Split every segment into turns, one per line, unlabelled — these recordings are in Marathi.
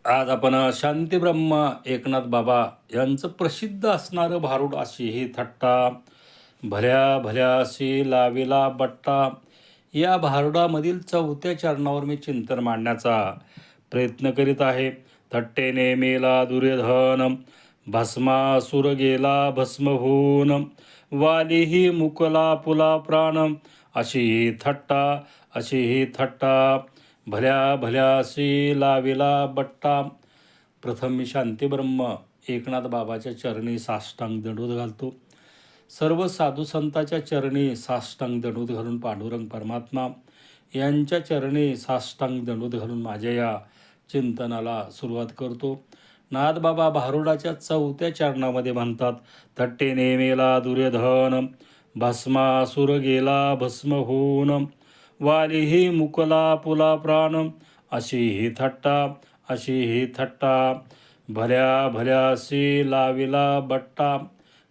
आज आपण शांतीब्रह्म एकनाथ बाबा यांचं प्रसिद्ध असणारं भारूड अशी ही थट्टा, भल्या भल्याशी लाविला बट्टा, या भारुडामधील चौथ्या चरणावर मी चिंतन मांडण्याचा प्रयत्न करीत आहे. थट्टेने मेला दुर्योधन, भस्मासुर गेला भस्म होऊन, वालीही मुकला पुला प्राण, अशी ही थट्टा, अशी ही थट्टा, भल्या भल्याशी लाविला बट्टा. प्रथम मी शांतीब्रह्म एकनाथ बाबाच्या चरणी साष्टांग दंडवत घालतो. सर्व साधू संताच्या चरणी साष्टांग दंडवत घालून पांडुरंग परमात्मा यांच्या चरणी साष्टांग दंडवत घालून माझ्या या चिंतनाला सुरुवात करतो. नाथबाबा भारुडाच्या चौथ्या चरणामध्ये म्हणतात, थट्टेने मेला दुर्योधन, भस्मासुर गेला भस्म होऊन, वालीही मुकला पुला प्राण, अशी ही थट्टा, अशी ही थट्टा, भल्या भल्याशी लाविला बट्टा.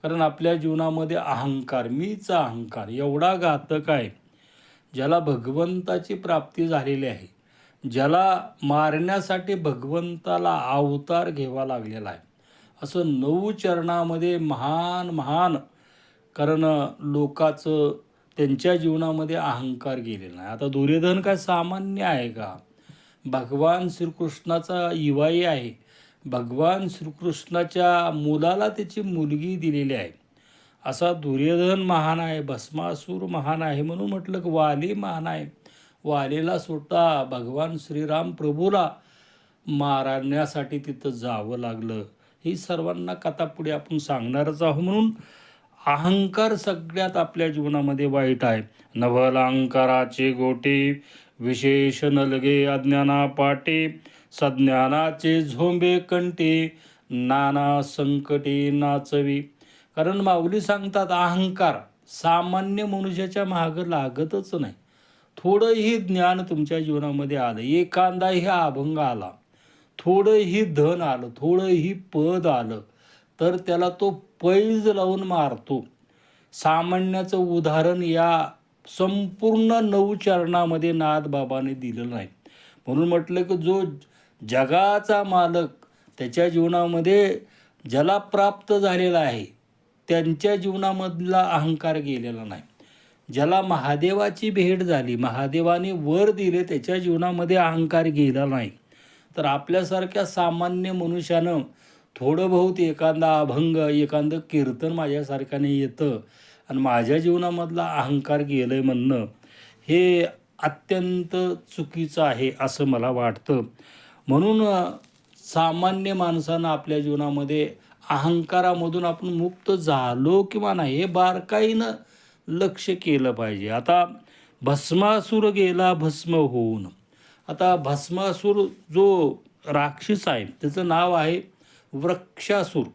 कारण आपल्या जीवनामध्ये अहंकार, मीचा अहंकार एवढा घातक आहे, ज्याला भगवंताची प्राप्ती झालेली आहे, ज्याला मारण्यासाठी भगवंताला अवतार घ्यावा लागलेला आहे. असं 9 चरणामध्ये महान महान, कारण लोकाचं त्यांच्या जीवनामध्ये अहंकार गेलेला नाही. आता दुर्योधन काय सामान्य आहे का? भगवान श्रीकृष्णाचा इवाई आहे. भगवान श्रीकृष्णाच्या मुलाला त्याची मुलगी दिलेली आहे. असा दुर्योधन महान आहे, भस्मासूर महान आहे. म्हणून म्हटलं की वाली महान आहे. वालीला सुद्धा भगवान श्रीराम प्रभूला मारण्यासाठी तिथं जावं लागलं. ही सर्वांना कथा पुढे आपण सांगणारच आहोत. म्हणून अहंकार सगळ्यात आपल्या जीवनामध्ये वाईट आहे. नवल अहंकाराचे गोटे, विशेष नलगे अज्ञाना पाटे, सज्ञानाचे झोंबे कंटे, नाना संकटे नाचवी. कारण माऊली सांगतात, अहंकार सामान्य मनुष्याच्या मागं लागतच नाही. थोडंही ज्ञान तुमच्या जीवनामध्ये आलं, एखादाही अभंग आला, थोडंही धन आलं, थोडंही पद आलं, तर त्याला तो पैज लावून मारतो. सामान्याचं उदाहरण या संपूर्ण 9 चरणामध्ये नाथबाबाने दिलं नाही. म्हणून म्हटलं की जो जगाचा मालक, त्याच्या जीवनामध्ये ज्याला प्राप्त झालेला आहे, त्यांच्या जीवनामधला अहंकार गेलेला नाही. ज्याला महादेवाची भेट झाली, महादेवाने वर दिले, त्याच्या जीवनामध्ये अहंकार गेला नाही. तर आपल्यासारख्या सामान्य मनुष्यानं थोडं बहुत एखादा अभंग, एखादं कीर्तन माझ्यासारख्याने येतं आणि माझ्या जीवनामधला अहंकार गेलं आहे म्हणणं, हे अत्यंत चुकीचं आहे असं मला वाटतं. म्हणून सामान्य माणसानं आपल्या जीवनामध्ये अहंकारामधून आपण मुक्त झालो किंवा नाही, हे बारकाईनं लक्ष केलं पाहिजे. आता भस्मासूर गेला भस्म होऊन. आता भस्मासूर जो राक्षस आहे, त्याचं नाव आहे वृक्षासूर.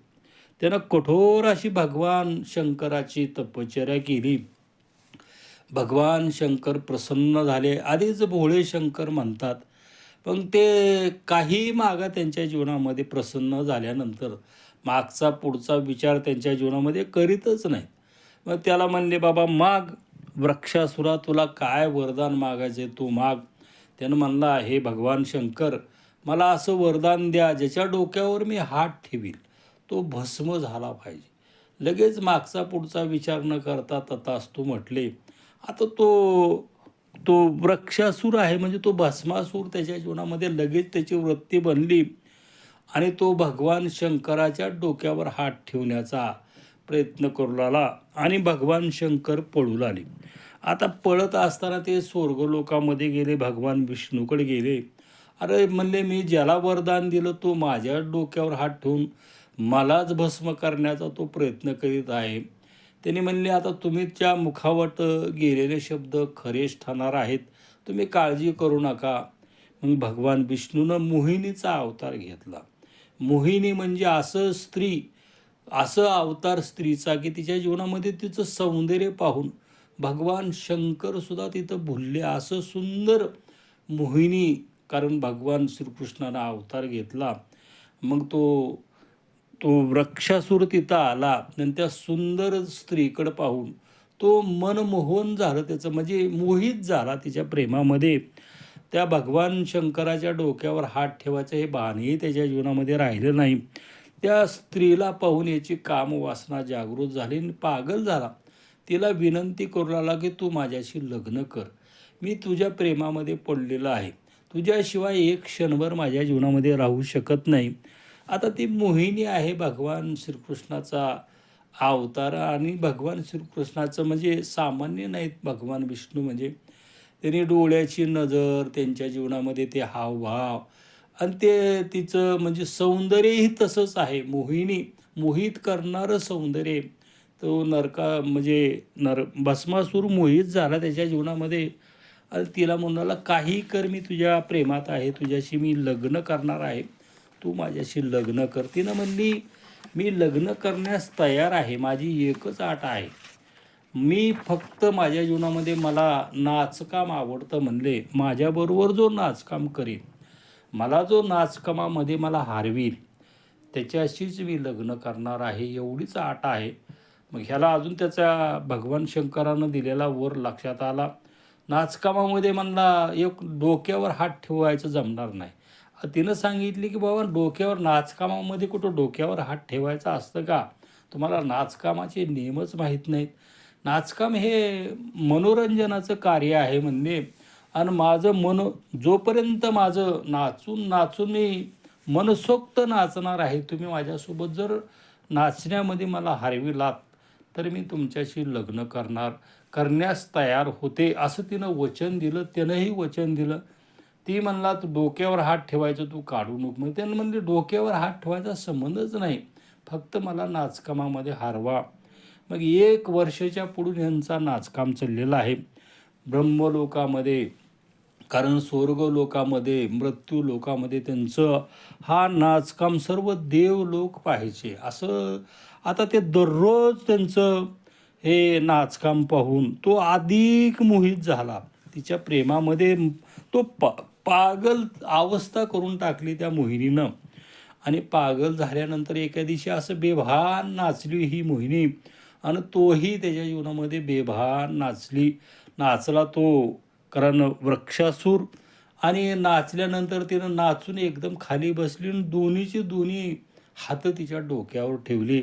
त्यानं कठोर अशी भगवान शंकराची तपश्चर्या केली. भगवान शंकर प्रसन्न झाले. आधीच भोळे शंकर म्हणतात, पण ते काही मागा त्यांच्या जीवनामध्ये प्रसन्न झाल्यानंतर मागचा पुढचा विचार त्यांच्या जीवनामध्ये करीतच नाहीत. मग त्याला म्हणले, बाबा माग, वृक्षासुरा तुला काय वरदान मागायचे तू माग. त्यानं म्हणला, हे भगवान शंकर, मला असं वरदान द्या ज्याच्या डोक्यावर मी हात ठेवील तो भस्म झाला पाहिजे. लगेच मागचा पुढचा विचार न करता तथास्तु म्हटले. आता तो तो वृक्षासूर आहे, म्हणजे तो भस्मासूर त्याच्या जीवनामध्ये लगेच त्याची वृत्ती बनली आणि तो भगवान शंकराच्या डोक्यावर हात ठेवण्याचा प्रयत्न करू लागला आणि भगवान शंकर पळू लागले. आता पळत असताना ते स्वर्गलोकामध्ये गेले, भगवान विष्णूकडे गेले. अरे म्हणले, मी ज्याला वरदान दिलं तो माझ्या डोक्यावर हात ठेवून मलाच भस्म करण्याचा तो प्रयत्न करीत आहे. त्यांनी म्हणले, आता तुम्हीच्या मुखावट गेलेले शब्द खरेच ठरणार आहेत, तुम्ही काळजी करू नका. मग भगवान विष्णूनं मोहिनीचा अवतार घेतला. मोहिनी म्हणजे असं स्त्री, असं अवतार स्त्रीचा की तिच्या जीवनामध्ये तिचं सौंदर्य पाहून भगवान शंकरसुद्धा तिथं भुलले. असं सुंदर मोहिनी, कारण भगवान श्रीकृष्णानं अवतार घेतला. मग तो वृक्षासूर तिथं आला आणि त्या सुंदर स्त्रीकडं पाहून तो मनमोहन झालं, त्याचं म्हणजे मोहित झाला तिच्या प्रेमामध्ये. त्या भगवान शंकराच्या डोक्यावर हात ठेवायचं हे भानही त्याच्या जीवनामध्ये राहिलं नाही. त्या स्त्रीला पाहून याची कामवासना जागृत झाली आणि पागल झाला. तिला विनंती करू लागला की तू माझ्याशी लग्न कर. मी तुझ्या प्रेमामध्ये पडलेला आहे. तुझ्याशिवाय एक क्षणभर माझ्या जीवनामध्ये राहू शकत नाही. आता ती मोहिनी आहे भगवान श्रीकृष्णाचा अवतार आणि भगवान श्रीकृष्णाचं म्हणजे सामान्य नाहीत भगवान विष्णू म्हणजे. त्यांनी डोळ्याची नजर, त्यांच्या जीवनामध्ये ते हावभाव आणि ते तिचं म्हणजे सौंदर्यही तसंच आहे. मोहिनी मोहित करणारं सौंदर्य. तो म्हणजे भस्मासूर मोहित झाला त्याच्या जीवनामध्ये आणि तिला म्हणाला काही कर, मी तुझ्या प्रेमात आहे, तुझ्याशी मी लग्न करणार आहे, तू माझ्याशी लग्न कर. तिनं म्हणली मी लग्न करण्यास तयार आहे, माझी एकच अट आहे, मी फक्त माझ्या जीवनामध्ये मला नाचकाम आवडतं म्हणले, माझ्याबरोबर जो नाचकाम करेल, मला जो नाचकामामध्ये मला हारवील त्याच्याशीच मी लग्न करणार आहे, एवढीच अट आहे. मग ह्याला अजून त्याचा भगवान शंकरानं दिलेला वर लक्षात आला. नाचकामामध्ये म्हणला एक डोक्यावर हात ठेवायचं जमणार नाही. तिनं सांगितली की बाबा डोक्यावर नाचकामामध्ये कुठं डोक्यावर हात ठेवायचा असतं का? तुम्हाला नाचकामाचे नियमच माहीत नाहीत. नाचकाम हे मनोरंजनाचं कार्य आहे म्हणणे आणि माझं जोपर्यंत माझं नाचून नाचून मी मनसोक्त नाचणार आहे, तुम्ही माझ्यासोबत जर नाचण्यामध्ये मला हरविलात तर मी तुमच्याशी लग्न करण्यास तयार होते, असं तिनं वचन दिलं. त्यानंही वचन दिलं. ती म्हणला तू डोक्यावर हात ठेवायचं तू काढू नको. मग त्यानं म्हणले डोक्यावर हात ठेवायचा संबंधच नाही, फक्त मला नाचकामामध्ये हारवा. मग 1 वर्षाच्या पुढून यांचा नाचकाम चाललेला आहे ब्रह्मलोकामध्ये. कारण स्वर्गलोकामध्ये मृत्यू लोकामध्ये त्यांचं हा नाचकाम सर्व देवलोक पाहायचे. असं आता ते दररोज त्यांचं हे नाचकाम पाहून तो अधिक मोहित झाला. तिच्या प्रेमामध्ये तो पागल अवस्था करून टाकली त्या मोहिनीनं. आणि पागल झाल्यानंतर एका दिवशी असं बेभान नाचली ही मोहिनी आणि तोही त्याच्या जीवनामध्ये बेभान नाचला तो. कारण वृक्षासूर आणि नाचल्यानंतर तिनं नाचून एकदम खाली बसली आणि दोन्ही हात तिच्या डोक्यावर ठेवली.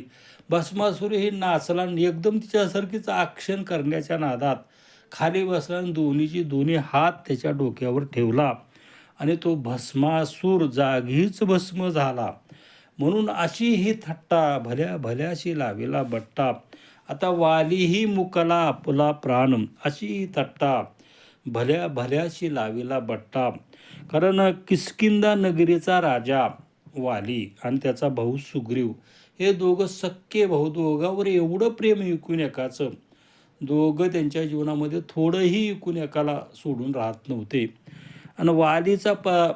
भस्मासूर ही नाचला आणि एकदम तिच्यासारखीच आक्षन करण्याच्या नादात खाली बसला आणि दोन्ही हात त्याच्या डोक्यावर ठेवला आणि तो भस्मासूर जागीच भस्म झाला. म्हणून अशी ही थट्टा भल्याशी लावेला बट्टा. आता वालीही मुकला आपुला प्राण, अशी ही थट्टा भल्याशी लावेला बट्टा. कारण किष्किंधा नगरीचा राजा वाली आणि त्याचा भाऊ सुग्रीव हे दोघं सख्खे भाऊ, दोघांवर एवढं प्रेम एकूण एकाचं, दोघं त्यांच्या जीवनामध्ये थोडंही एकूण एकाला सोडून राहत नव्हते. आणि वालीचा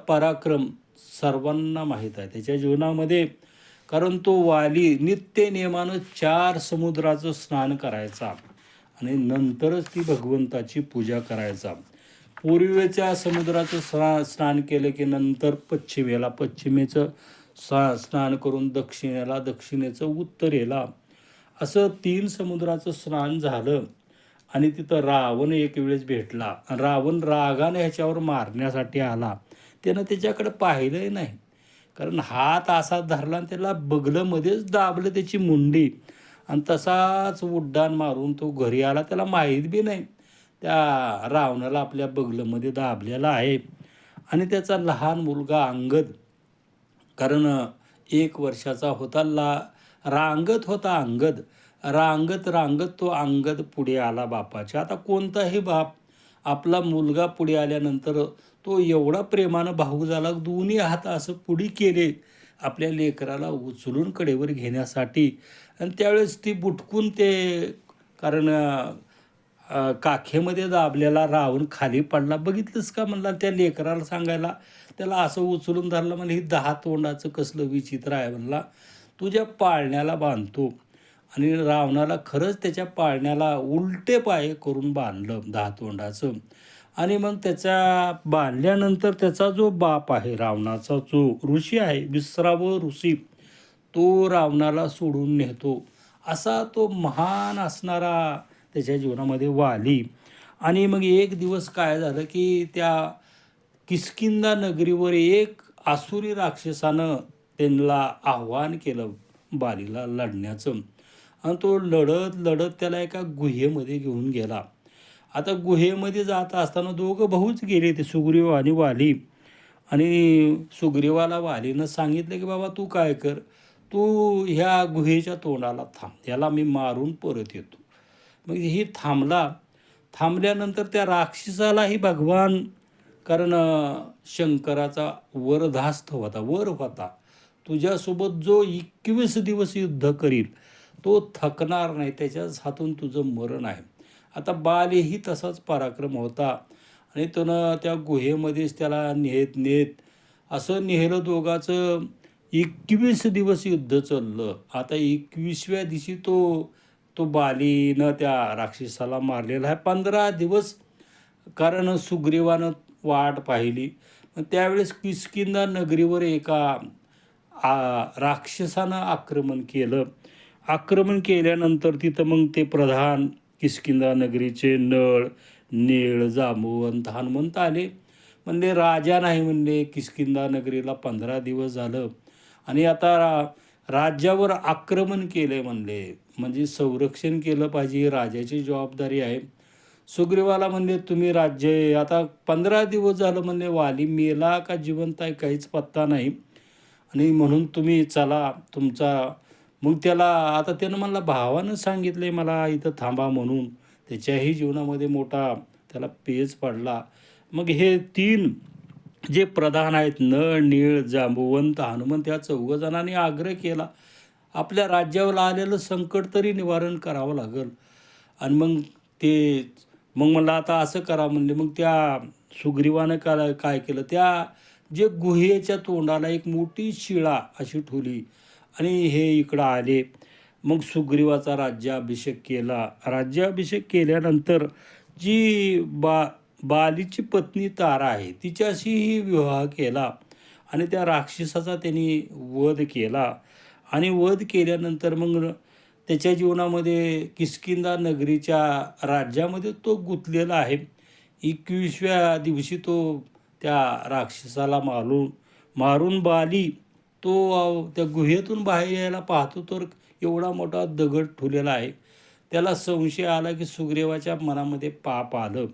पराक्रम सर्वांना माहीत आहे त्याच्या जीवनामध्ये. कारण तो वाली नित्य नियमानं 4 समुद्राचं स्नान करायचा आणि नंतरच ती भगवंताची पूजा करायचा. पूर्वेच्या समुद्राचं स्नान केलं की नंतर पश्चिमेचं स्नान करून दक्षिणेचं उत्तरेला, असं 3 समुद्राचं स्नान झालं. आणि तिथं रावण एक वेळेस भेटला. रावण रागाने ह्याच्यावर मारण्यासाठी आला. त्यानं त्याच्याकडे पाहिलंही नाही, कारण हात असा धरला आणि त्याला बगलमध्येच दाबलं त्याची मुंडी आणि तसाच उड्डाण मारून तो घरी आला. त्याला माहीत बी नाही त्या रावणाला आपल्या बगलमध्ये दाबलेला आहे. आणि त्याचा लहान मुलगा अंगद, कारण 1 वर्षाचा होता, रांगत होता अंगद. रांगत तो अंगद पुढे आला बापाच्या. आता कोणताही बाप आपला मुलगा पुढे आल्यानंतर तो एवढा प्रेमानं भावूक झाला, दोन्ही हात असं पुढे केले आपल्या लेकराला उचलून कडेवर घेण्यासाठी. आणि त्यावेळेस ती बुटकून ते, कारण काखेमध्ये दाबलेला रावण खाली पडला. बघितलंस का म्हणला त्या लेकराला सांगायला, त्याला असं उचलून धरलं. म्हणजे ही 10 तोंडाचं कसलं विचित्र आहे म्हणला, तुझ्या पाळण्याला बांधतो. आणि रावणाला खरंच त्याच्या पाळण्याला उलटे पाय करून बांधलं 10 तोंडाचं. आणि मग त्याच्या बांधल्यानंतर त्याचा जो बाप आहे रावणाचा, जो ऋषी आहे, विश्राव ऋषी, तो रावणाला सोडून नेतो. असा तो महान असणारा त्याच्या जीवनामध्ये वाली. आणि मग एक दिवस काय झालं की त्या किष्किंधा नगरीवर एक आसुरी राक्षसानं त्यांना आव्हान केलं बालीला लढण्याचं. आणि तो लढत लढत त्याला एका गुहेमध्ये घेऊन गेला. आता गुहेमध्ये जात असताना दोघं भाऊच गेले, ते सुग्रीव आणि वाली. आणि सुग्रीवाला वालीनं सांगितलं की बाबा तू काय कर, तू ह्या गुहेच्या तोंडाला थांब, याला मी मारून परत येतो. मग ही थांबला. थांबल्यानंतर त्या राक्षसालाही भगवान, कारण शंकराचा वरधास्थ होता, वर होता, तुझ्यासोबत जो 21 दिवस युद्ध करील तो थकणार नाही, त्याच्याच हातून तुझं मरण आहे. आता बालीही तसाच पराक्रम होता आणि त्यानं त्या गुहेमध्येच त्याला नेत नेत असं नेलं. दोघाचं 21 दिवस युद्ध चाललं. आता 21व्या दिवशी तो तो बालीनं त्या राक्षसाला मारलेला आहे. 15 दिवस कारण सुग्रीवानं वाट पाहिली. मग त्यावेळेस किष्किंधा नगरीवर एका राक्षसानं आक्रमण केलं. आक्रमण केल्यानंतर तिथं मग ते प्रधान किष्किंधा नगरीचे नळ, नीळ, जांबुवंत, हनुमंत आले. म्हणले राजा नाही, म्हणले किष्किंधा नगरीला 15 दिवस झालं आणि आता राज्यावर आक्रमण केले म्हणले, म्हणजे संरक्षण केलं पाहिजे, राजाची जबाबदारी आहे. सुग्रीवाला म्हणले तुम्ही राज्य आता 15 दिवस झालं म्हणले, वाली मेला का जिवंत आहे काहीच पत्ता नाही आणि म्हणून तुम्ही चला तुमचा. मग त्याला आता त्यानं मला भावानं सांगितले मला इथं थांबा म्हणून. त्याच्याही जीवनामध्ये मोठा त्याला पेच पडला. मग हे 3 जे प्रधान आहेत नळ, नीळ, जांबुवंत, हनुमंत, या 4 जणांनी आग्रह केला आपल्या राज्यावर आलेलं संकट तरी निवारण करावं लागेल. आणि मग मला आता असं करा म्हणले. मग त्या सुग्रीवानं काय केलं, त्या जे गुहेच्या तोंडाला एक मोठी शिळा अशी ठेवली आणि हे इकडं आले. मग सुग्रीवाचा राज्याभिषेक केला. राज्याभिषेक केल्यानंतर जी बालीची पत्नी तारा आहे तिच्याशीही विवाह केला आणि त्या राक्षसाचा त्यांनी वध केला. आणि वध केल्यानंतर मग त्याच्या जीवनामध्ये किष्किंधा नगरीच्या राज्यामध्ये तो गुंतलेला आहे. 21व्या दिवशी तो त्या राक्षसाला मारून बाली तो त्या गुहेतून बाहेर यायला पाहतो तर एवढा मोठा दगड ठेवलेला आहे. त्याला संशय आला की सुग्रीवाच्या मनामध्ये पाप आलं,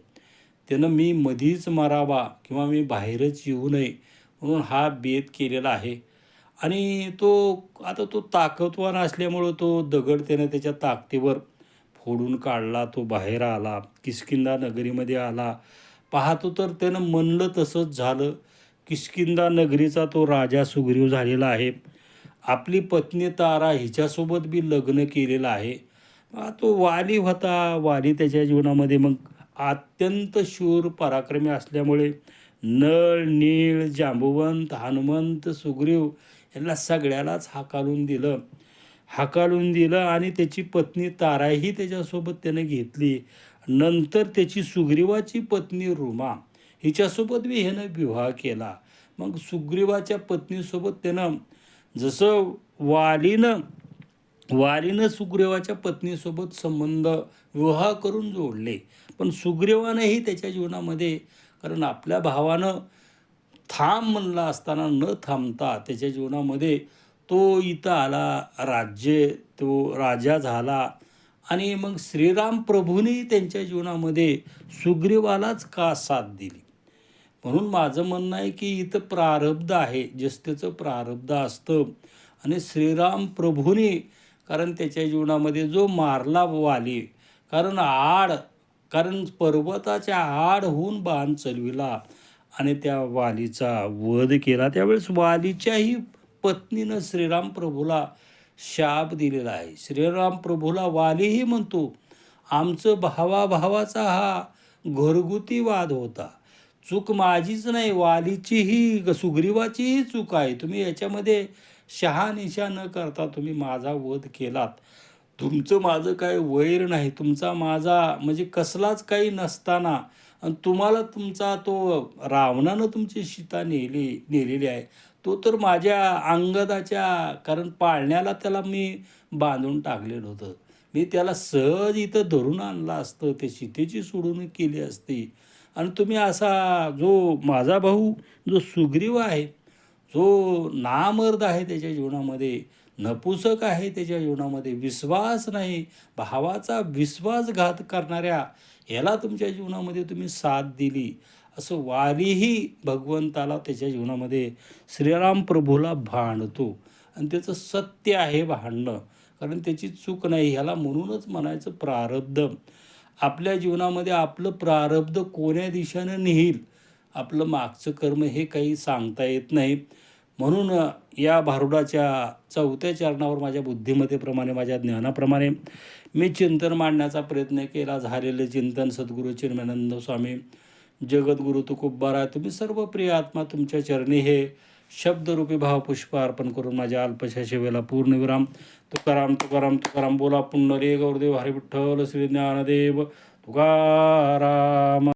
त्यानं मी मधीच मरावा किंवा मी बाहेरच येऊ नये म्हणून हा बेत केलेला आहे. आणि तो ताकदवान असल्यामुळं तो दगड त्यानं त्याच्या ताकदीवर फोडून काढला. तो बाहेर आला, किष्किंधा नगरीमध्ये आला. पाहतो तर त्यानं म्हणलं तसंच झालं. किष्किंधा नगरीचा तो राजा सुग्रीव झालेला आहे. आपली पत्नी तारा हिच्यासोबत बी लग्न केलेलं आहे. तो वाली होता. वाली त्याच्या जीवनामध्ये मग अत्यंत शूर पराक्रमी असल्यामुळे नळ, नीळ, जांबुवंत, हनुमंत, सुग्रीव यांना सगळ्यालाच हाकालून दिलं आणि त्याची पत्नी ताराही त्याच्यासोबत त्यानं घेतली. नंतर त्याची सुग्रीवाची पत्नी रुमा हिच्यासोबत बी ह्यानं विवाह केला. मग सुग्रीवाच्या पत्नीसोबत त्यानं जसं वालीनं सुग्रीवाच्या पत्नीसोबत संबंध विवाह करून जोडले, पण सुग्रीवानंही त्याच्या जीवनामध्ये, कारण आपल्या भावानं थांब म्हणला असताना न थांबता त्याच्या जीवनामध्ये तो इथं आला, तो राजा झाला. आणि मग श्रीराम प्रभूंनी त्यांच्या जीवनामध्ये सुग्रीवालाच का साथ दिली. म्हणून माझं म्हणणं आहे की इथं प्रारब्ध आहे, ज्येष्ठतेचं प्रारब्ध असतं. आणि श्रीराम प्रभूने, कारण त्याच्या जीवनामध्ये जो मारला वाली, कारण पर्वताच्या आड होऊन बाण चलविला आणि त्या वालीचा वध केला. त्यावेळेस वालीच्याही पत्नीनं श्रीराम प्रभूला शाप दिलेला आहे. श्रीराम प्रभूला वालीही म्हणतो, आमचं भावाचा हा घरगुती वाद होता, चूक माझीच नाही, वालीचीही सुग्रीवाचीही चूक आहे. तुम्ही याच्यामध्ये शहानिशा न करता तुम्ही माझा वध केलात. तुमचं माझं काय वैर नाही, तुमचा माझा म्हणजे कसलाच काही नसताना आणि तुम्हाला तुमचा तो रावणानं तुमची सीता नेलेली आहे. तो तर माझ्या अंगदाच्या, कारण पाळण्याला त्याला मी बांधून टाकलेलं होतं. मी त्याला सहज इथं धरून आणलं असतं, ते सीतेची सोडवणूक केली असती आणि तुम्ही असा जो माझा भाऊ जो सुग्रीव आहे, जो नामर्द आहे त्याच्या जीवनामध्ये, नपुसक आहे त्याच्या जीवनामध्ये, विश्वास नाही, भावाचा विश्वासघात करणाऱ्या याला तुमच्या जीवनामध्ये तुम्ही साथ दिली, असं वालीही भगवंताला त्याच्या जीवनामध्ये श्रीराम प्रभूला भांडतो. आणि त्याचं सत्य आहे भांडणं, कारण त्याची चूक नाही. ह्याला म्हणूनच म्हणायचं प्रारब्ध. आपल्या जीवनामध्ये आपलं प्रारब्ध कोण्या दिशेनं नेईल, आपलं मागचं कर्म हे काही सांगता येत नाही. म्हणून या भारुडाच्या 4थ्या चरणावर माझ्या बुद्धिमत्तेप्रमाणे, माझ्या ज्ञानाप्रमाणे मी चिंतन मांडण्याचा प्रयत्न केला. झालेले चिंतन सद्गुरू चिन्मयानंद स्वामी, जगद्गुरू तुकोबाराय, तुम्ही सर्व प्रिय आत्मा, तुमच्या चरणी हे शब्दरूपी भावपुष्प अर्पण करून माझ्या अल्पशा सेवेला पूर्णविराम. तुकाराम तुकाराम तुकाराम. बोला पुंडलिक गौरदेव हरी विठ्ठल श्री ज्ञानदेव तुकाराम.